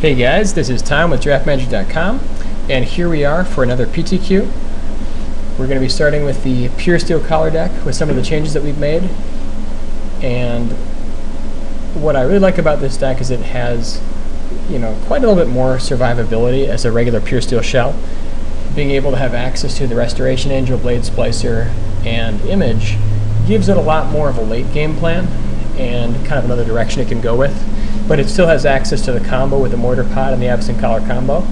Hey guys, this is Tom with DraftMagic.com, and here we are for another PTQ. We're going to be starting with the Puresteel collar deck with some of the changes that we've made. And what I really like about this deck is it has, quite a little bit more survivability as a regular Puresteel shell. Being able to have access to the Restoration Angel, Blade Splicer, and Image gives it a lot more of a late game plan and kind of another direction it can go with. But it still has access to the combo with the Mortar Pot and the Absent Collar combo.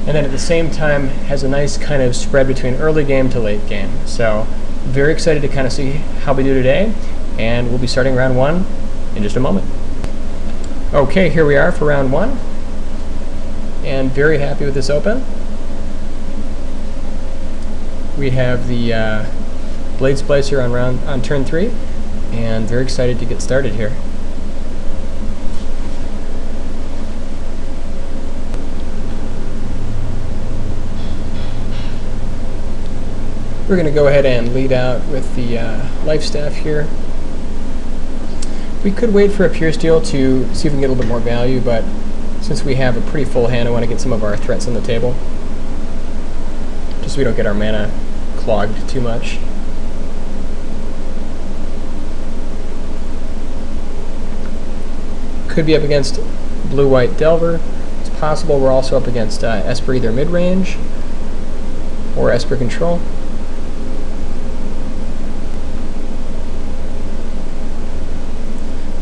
And then at the same time has a nice kind of spread between early game to late game. So very excited to kind of see how we do today, and we'll be starting round one in just a moment. Okay, here we are for round one, and very happy with this open. We have the Blade Splicer on turn 3, and very excited to get started here. We're going to go ahead and lead out with the Life Staff here. We could wait for a Puresteel to see if we can get a little bit more value, but since we have a pretty full hand, I want to get some of our threats on the table, just so we don't get our mana clogged too much. Could be up against Blue-White Delver. It's possible we're also up against Esper either mid-range or Esper Control.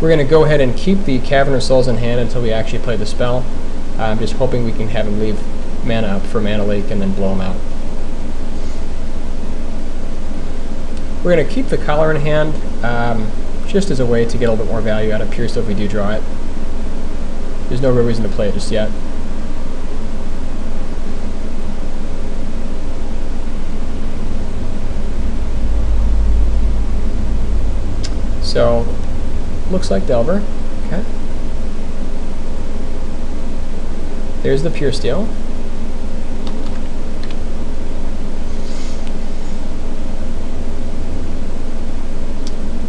We're going to go ahead and keep the Cavern Souls in hand until we actually play the spell. I'm just hoping we can have him leave mana up for Mana Leak and then blow him out. We're going to keep the collar in hand just as a way to get a little bit more value out of Puresteel if we do draw it. There's no real reason to play it just yet. So, looks like Delver. Okay. There's the Puresteel.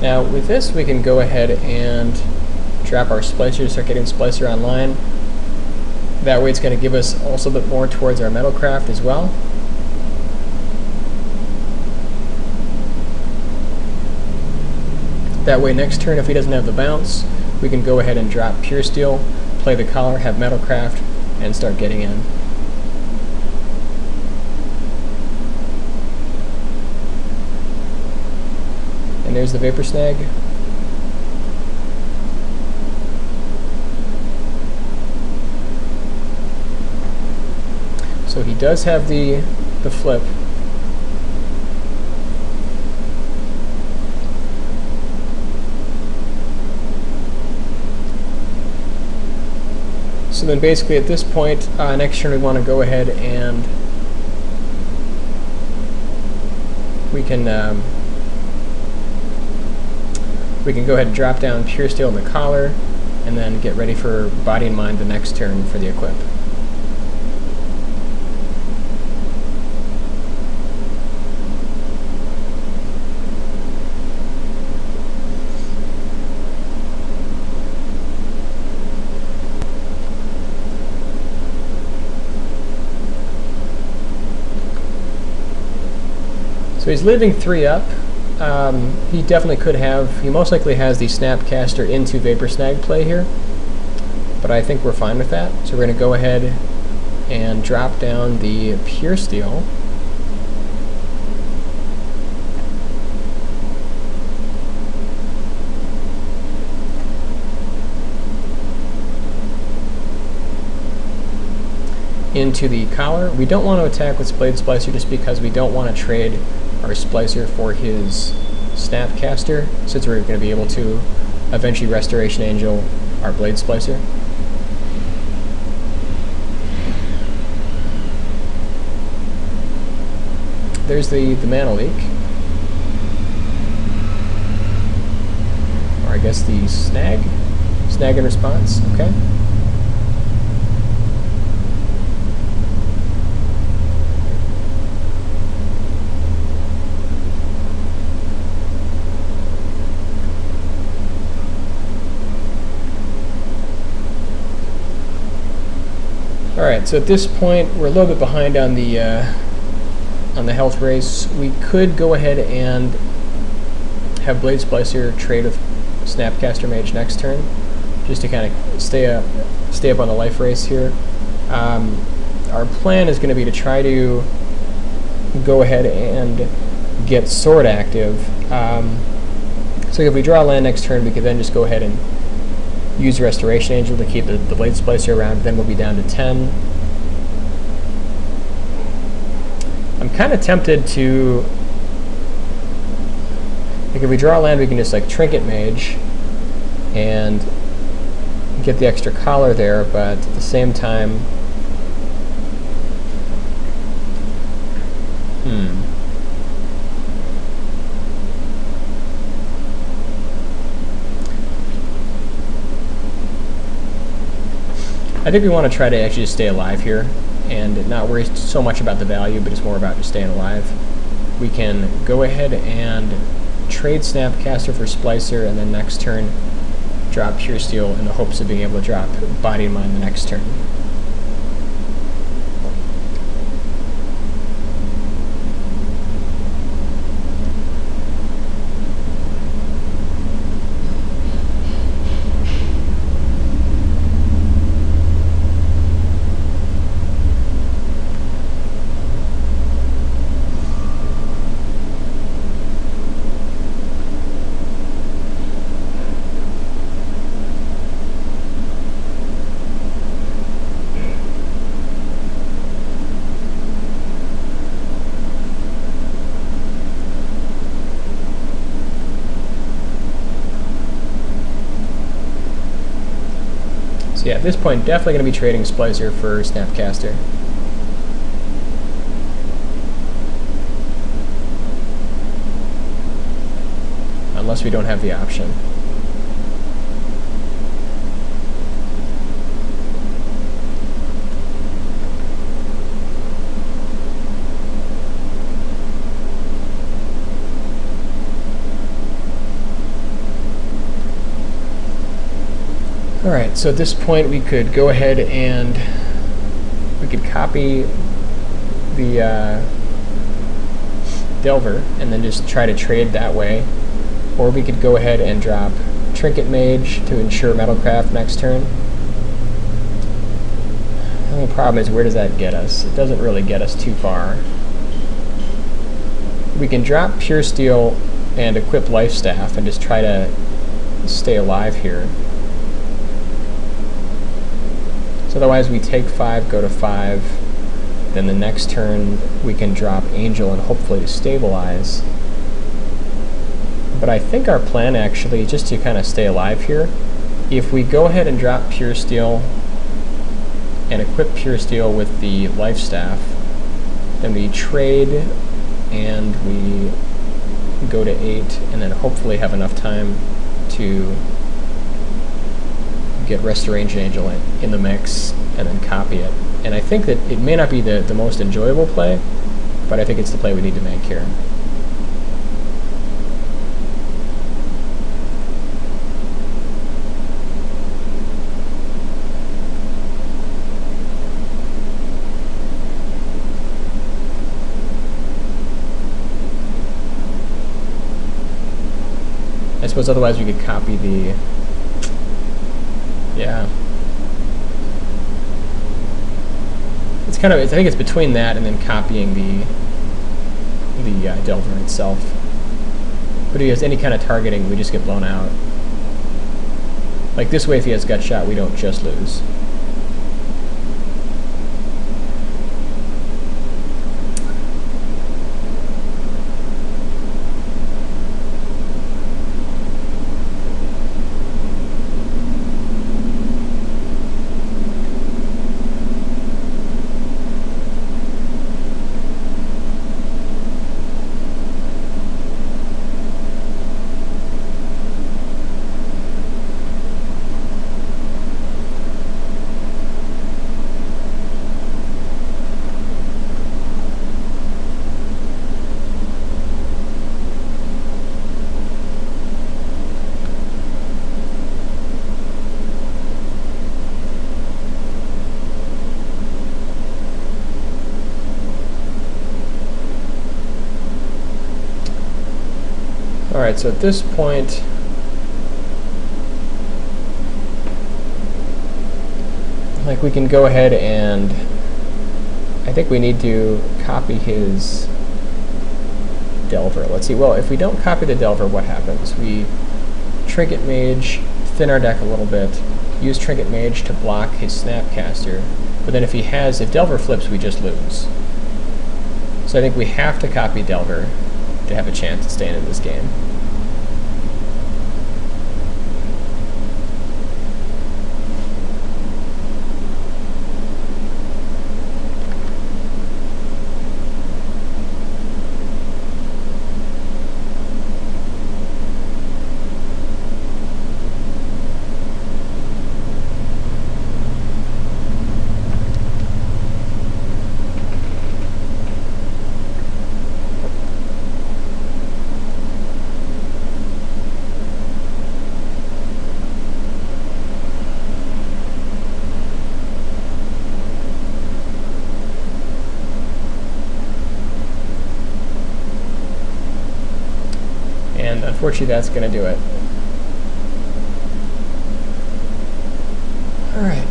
Now with this we can go ahead and drop our Splicer to start getting Splicer online. That way it's going to give us also a bit more towards our Metalcraft as well. That way next turn, if he doesn't have the bounce, we can go ahead and drop Puresteel, play the collar, have Metalcraft, and start getting in. And there's the Vapor Snag. So he does have the flip. So then basically at this point, next turn we want to go ahead and we can go ahead and drop down Puresteel in the collar and then get ready for Body and Mind the next turn for the equip. So he's living 3 up. He definitely could have, he most likely has the Snapcaster into Vapor Snag play here, but I think we're fine with that. So we're going to go ahead and drop down the Puresteel. Into the collar. We don't want to attack with Blade Splicer just because we don't want to trade our Splicer for his Snapcaster, since we're going to be able to eventually Restoration Angel our Blade Splicer. There's the Mana Leak. Or I guess the Snag in response, okay. Alright, so at this point we're a little bit behind on the health race. We could go ahead and have Blade Splicer trade with Snapcaster Mage next turn, just to kind of stay up on the life race here. Our plan is going to be to try to go ahead and get Sword active. So if we draw land next turn, we could then just go ahead and use Restoration Angel to keep the Blade Splicer around. Then we'll be down to 10. I'm kind of tempted to, like, if we draw land, we can just like Trinket Mage and get the extra collar there, but at the same time, I think we want to try to actually just stay alive here and not worry so much about the value, but it's more about just staying alive. We can go ahead and trade Snapcaster for Splicer, and then next turn drop Puresteel in the hopes of being able to drop Body and Mind the next turn. So yeah, at this point, definitely going to be trading Splicer for Snapcaster. Unless we don't have the option. Alright, so at this point we could go ahead and we could copy the Delver and then just try to trade that way. Or we could go ahead and drop Trinket Mage to ensure Metalcraft next turn. The only problem is, where does that get us? It doesn't really get us too far. We can drop Puresteel and equip Lifestaff and just try to stay alive here. So otherwise we take 5, go to 5, then the next turn we can drop Angel and hopefully stabilize. But I think our plan actually, just to kind of stay alive here, if we go ahead and drop Puresteel and equip Puresteel with the Lifestaff, then we trade and we go to 8 and then hopefully have enough time to get Restoration Angel in the mix and then copy it. And I think that it may not be the most enjoyable play, but I think it's the play we need to make here. I suppose otherwise we could copy the... Yeah. It's kind of, I think it's between that and then copying the Delver itself. But if he has any kind of targeting, we just get blown out. Like this way, if he has Gut Shot, we don't just lose. Alright, so at this point, like, we can go ahead and I think we need to copy his Delver. Let's see, well, if we don't copy the Delver, what happens? We Trinket Mage, thin our deck a little bit, use Trinket Mage to block his Snapcaster, but then if Delver flips, we just lose. So I think we have to copy Delver to have a chance at staying in this game. And unfortunately, that's going to do it. All right.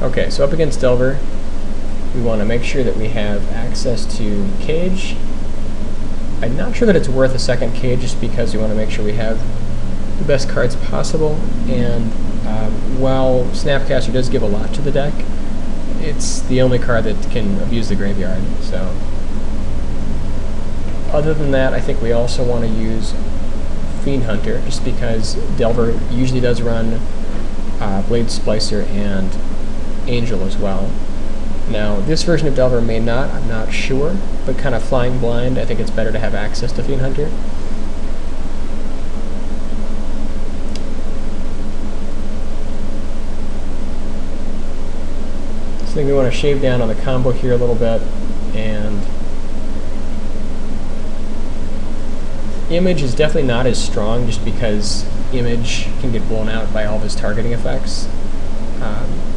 Okay, so up against Delver, we want to make sure that we have access to Cage. I'm not sure that it's worth a second Cage just because we want to make sure we have the best cards possible. And while Snapcaster does give a lot to the deck, it's the only card that can abuse the graveyard. So, other than that, I think we also want to use Fiend Hunter, just because Delver usually does run Blade Splicer and Angel as well. Now, this version of Delver may not, I'm not sure, but kind of flying blind, I think it's better to have access to Fiend Hunter. So I think we want to shave down on the combo here a little bit, and Image is definitely not as strong just because Image can get blown out by all of his targeting effects.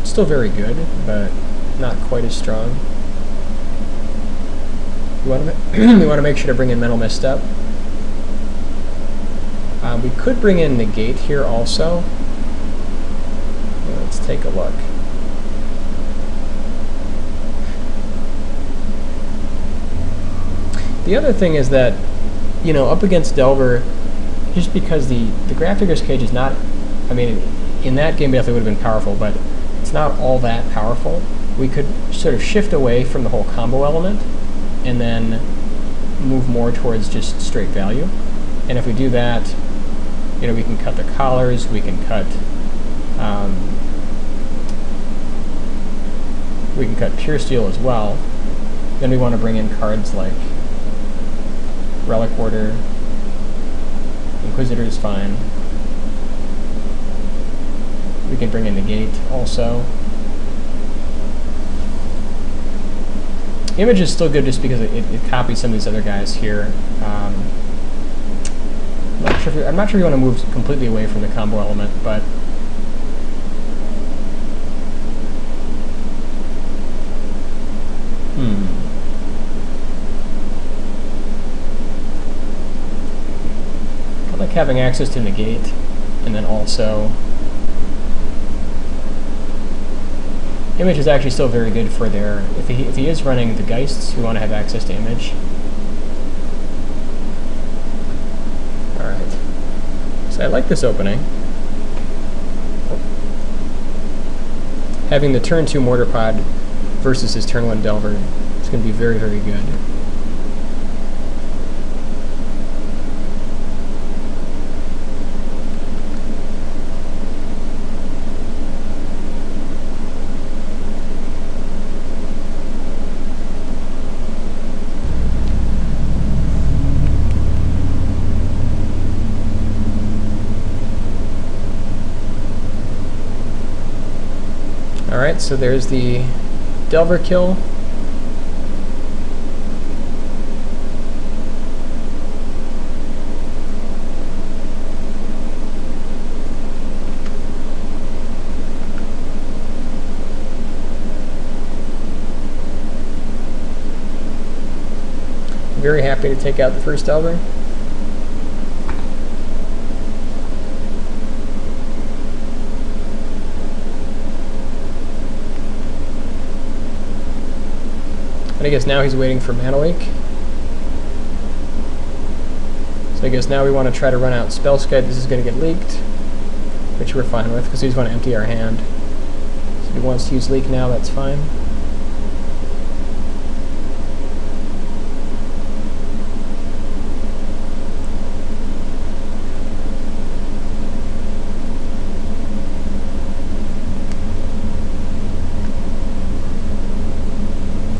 Still very good, but not quite as strong. We want to make sure to bring in Mental Misstep. We could bring in Negate here also. Let's take a look. The other thing is that, you know, up against Delver, just because the Grafdigger's Cage is not, I mean, in that game definitely would have been powerful, but it's not all that powerful. We could sort of shift away from the whole combo element and then move more towards just straight value. And if we do that, you know, we can cut the collars, we can cut Puresteel as well. Then we want to bring in cards like Relic Order, Inquisitor is fine. We can bring in Negate also. Image is still good just because it copies some of these other guys here. I'm not sure if you want to move completely away from the combo element, but I like having access to Negate, and then also Image is actually still very good for their, if he is running the Geists, we want to have access to Image. Alright. So I like this opening. Having the turn 2 Mortar Pod versus his turn 1 Delver is going to be very, very good. Alright, so there's the Delver kill. very happy to take out the first Elder. And I guess now he's waiting for Mana Leak. So I guess now we want to try to run out Spell Skite. This is going to get leaked, which we're fine with because we just want to empty our hand. So if he wants to use Leak now, that's fine.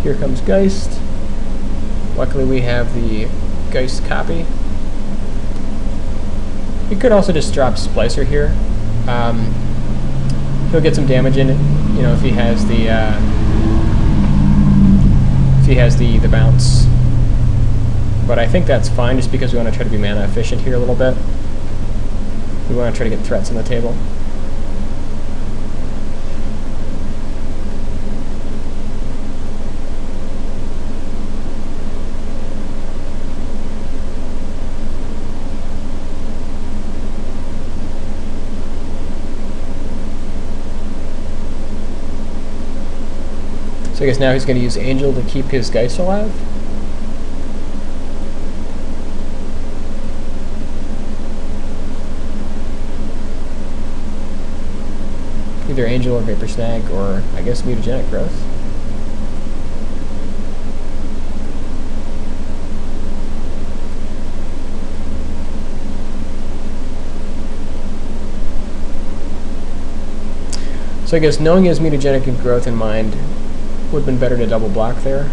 Here comes Geist. Luckily we have the Geist copy. We could also just drop Splicer here. He'll get some damage in it, you know, if he has the bounce. But I think that's fine, just because we want to try to be mana efficient here a little bit. We want to try to get threats on the table. So I guess now he's going to use Angel to keep his Geist alive. Either Angel or Vapor Snag, or I guess Mutagenic Growth. So I guess knowing his Mutagenic Growth in mind, would have been better to double block there.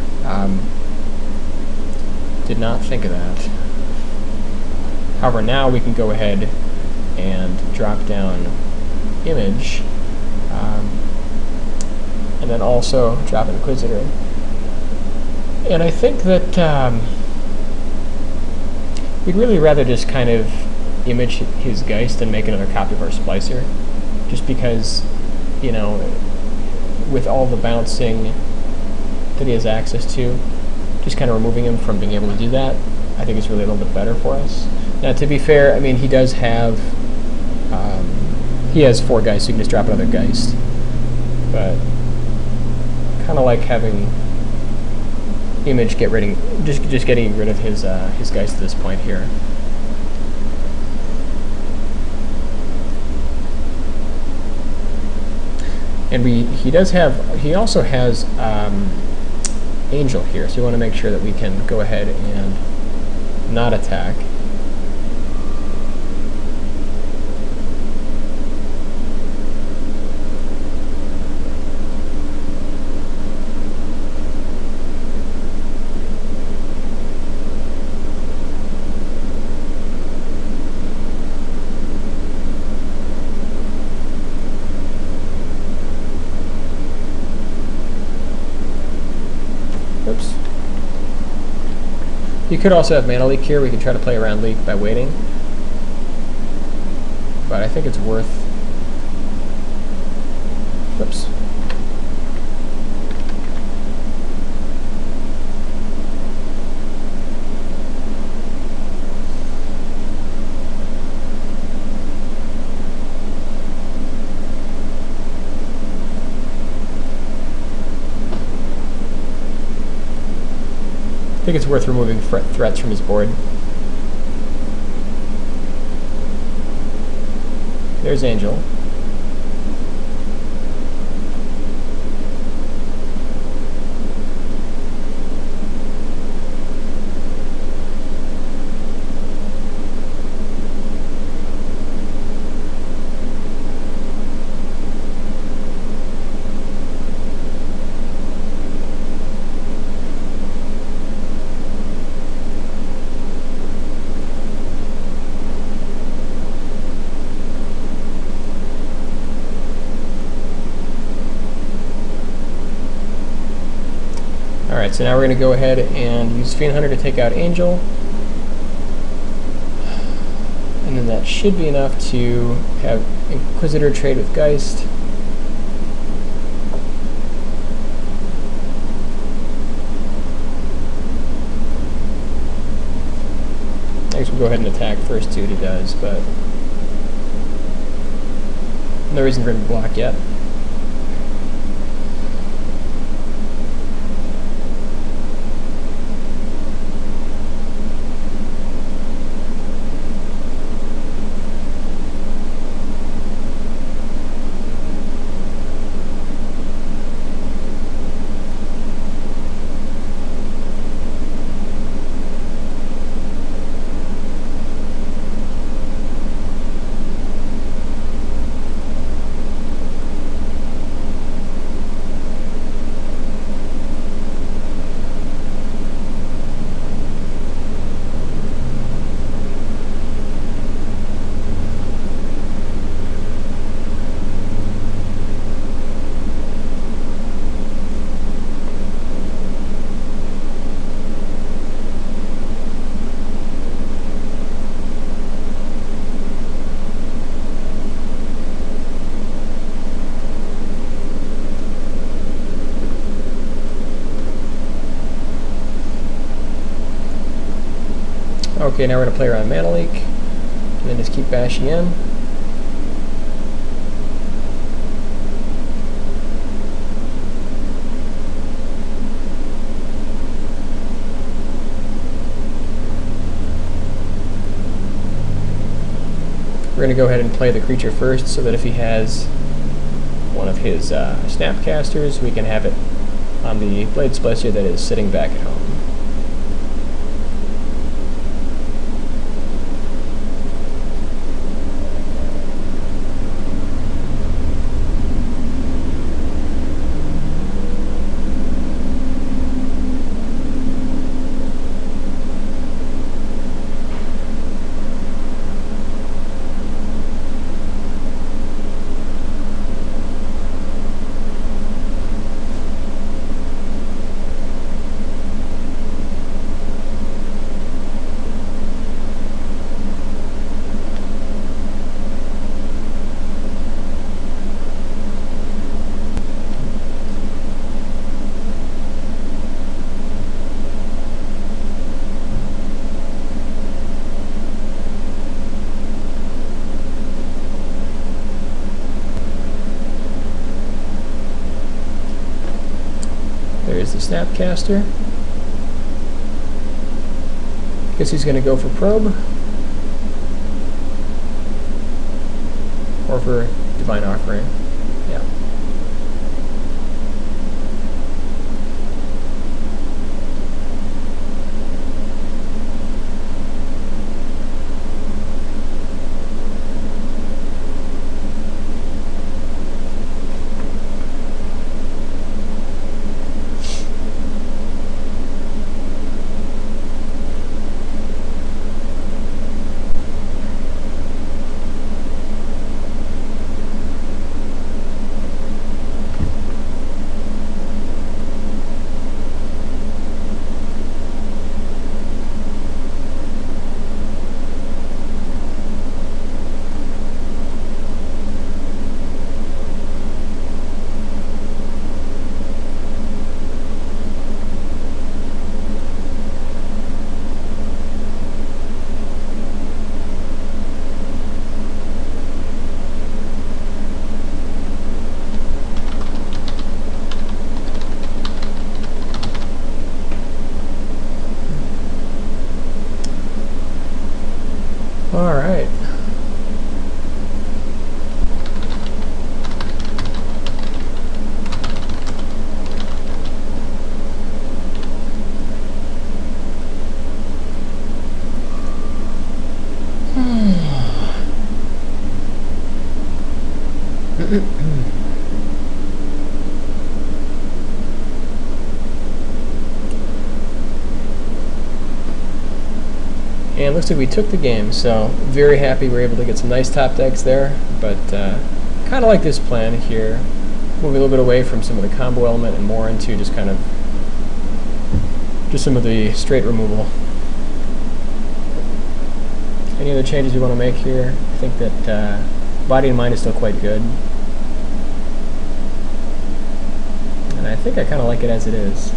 Did not think of that. However, now we can go ahead and drop down Image, and then also drop Inquisitor. And I think that we'd really rather just kind of image his Geist and make another copy of our Splicer, just because, you know, with all the bouncing that he has access to, just kind of removing him from being able to do that, I think it's really a little bit better for us. Now, to be fair, I mean, he does have, he has 4 Geists, so you can just drop another Geist. But kind of like having Image get rid of, just getting rid of his Geist at this point here. And he also has Angel here, so we want to make sure that we can go ahead and not attack. Oops. You could also have Mana Leak here. We could try to play around Leak by waiting. But I think it's worth... Oops. I think it's worth removing threats from his board. There's Angel. Alright, so now we're going to go ahead and use Fiend Hunter to take out Angel. And then that should be enough to have Inquisitor trade with Geist. guess we'll go ahead and attack first, see what he does, but no reason for him to block yet. Okay, now we're going to play around Mana Leak, and then just keep bashing in. We're going to go ahead and play the creature first, so that if he has one of his Snapcasters, we can have it on the Blade Splessia that is sitting back at home. There's the Snapcaster. Guess he's going to go for Probe. Or for Divine Offering. Yeah. All right. And it looks like we took the game, so very happy we were able to get some nice top decks there, but kind of like this plan here, moving a little bit away from some of the combo element and more into just kind of just some of the straight removal. Any other changes you want to make here? I think that Body and Mind is still quite good, and I think I kind of like it as it is.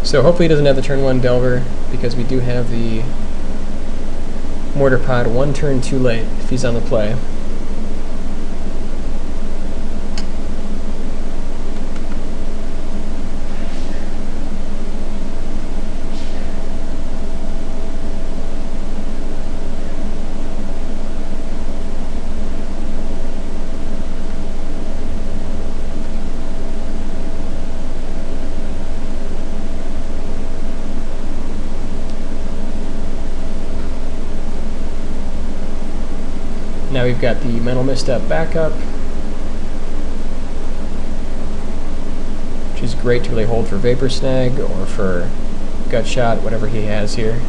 So hopefully he doesn't have the turn 1 Delver, because we do have the mortar pod 1 turn too late if he's on the play. Now we've got the mental misstep backup, which is great to really hold for Vapor Snag or for Gut Shot, whatever he has here.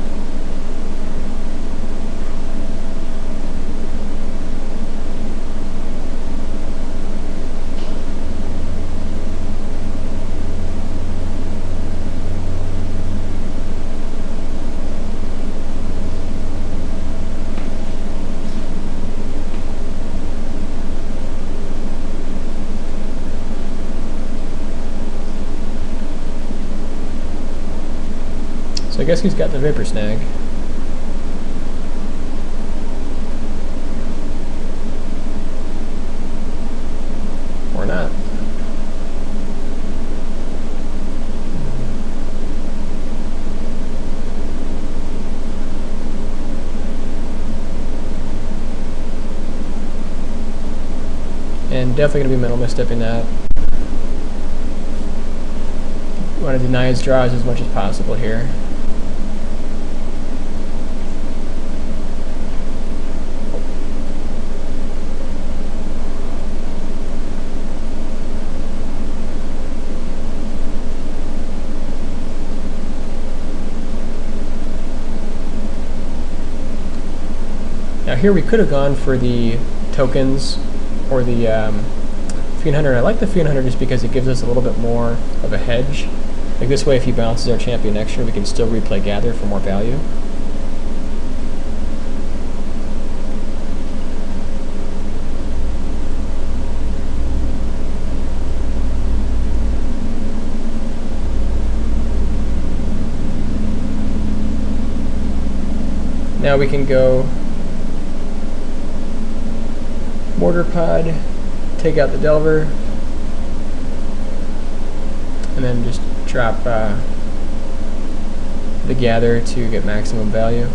So I guess he's got the Vapor Snag. Or not. And definitely going to be mental misstepping that. You want to deny his draws as much as possible here. Now here we could have gone for the tokens or the Fiend Hunter. I like the Fiend Hunter just because it gives us a little bit more of a hedge. Like this way, if he bounces our champion next turn, we can still replay Gather for more value. Now we can go Mortar Pod, take out the Delver, and then just drop the Gather to get maximum value.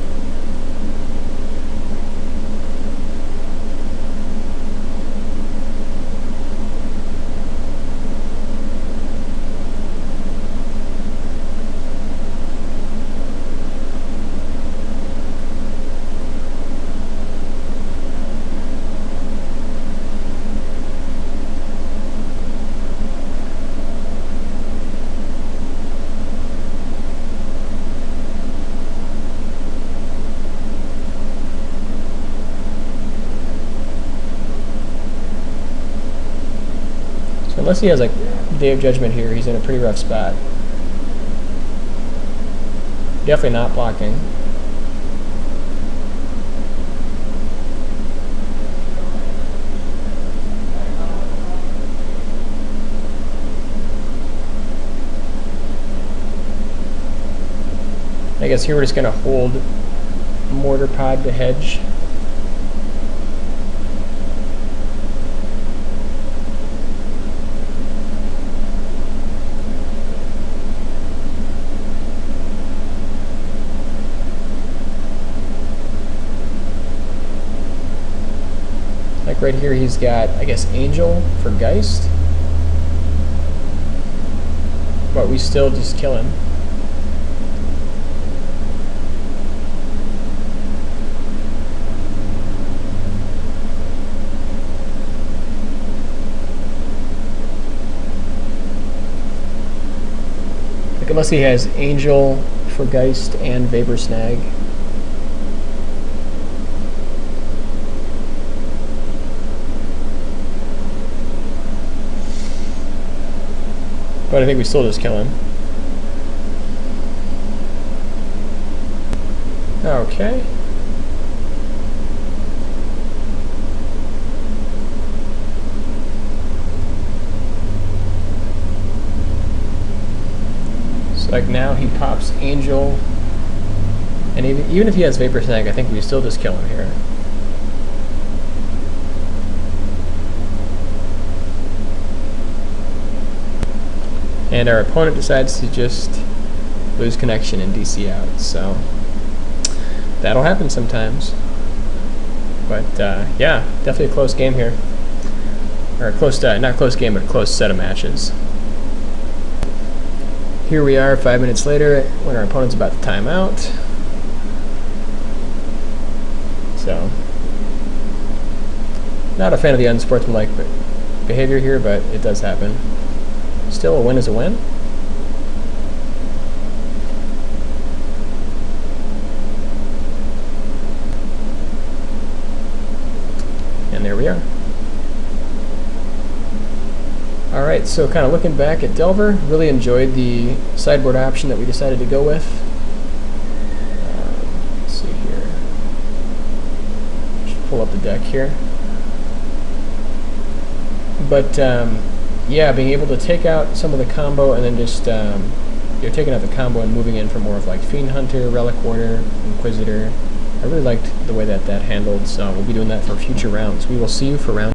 Unless he has like Day of Judgment here, he's in a pretty rough spot. Definitely not blocking. I guess here we're just going to hold Mortar Pod to hedge. Like right here he's got, I guess, Angel for Geist. But we still just kill him. Like unless he has Angel for Geist and Vapor Snag. But I think we still just kill him. Okay. So Like now he pops Angel, and even if he has Vapor Snag, I think we still just kill him here. And our opponent decides to just lose connection and DC out, so that'll happen sometimes. But yeah, definitely a close game here. Or a close, not close game, but a close set of matches. Here we are 5 minutes later when our opponent's about to time out. So, not a fan of the unsportsmanlike behavior here, but it does happen. Still, a win is a win. And there we are. Alright, so kind of looking back at Delver, really enjoyed the sideboard option that we decided to go with. Let's see here. Just pull up the deck here. But yeah, being able to take out some of the combo and then just you're taking out the combo and moving in for more of like Fiend Hunter, Relic Warder, Inquisitor. I really liked the way that handled, so we'll be doing that for future rounds. We will see you for round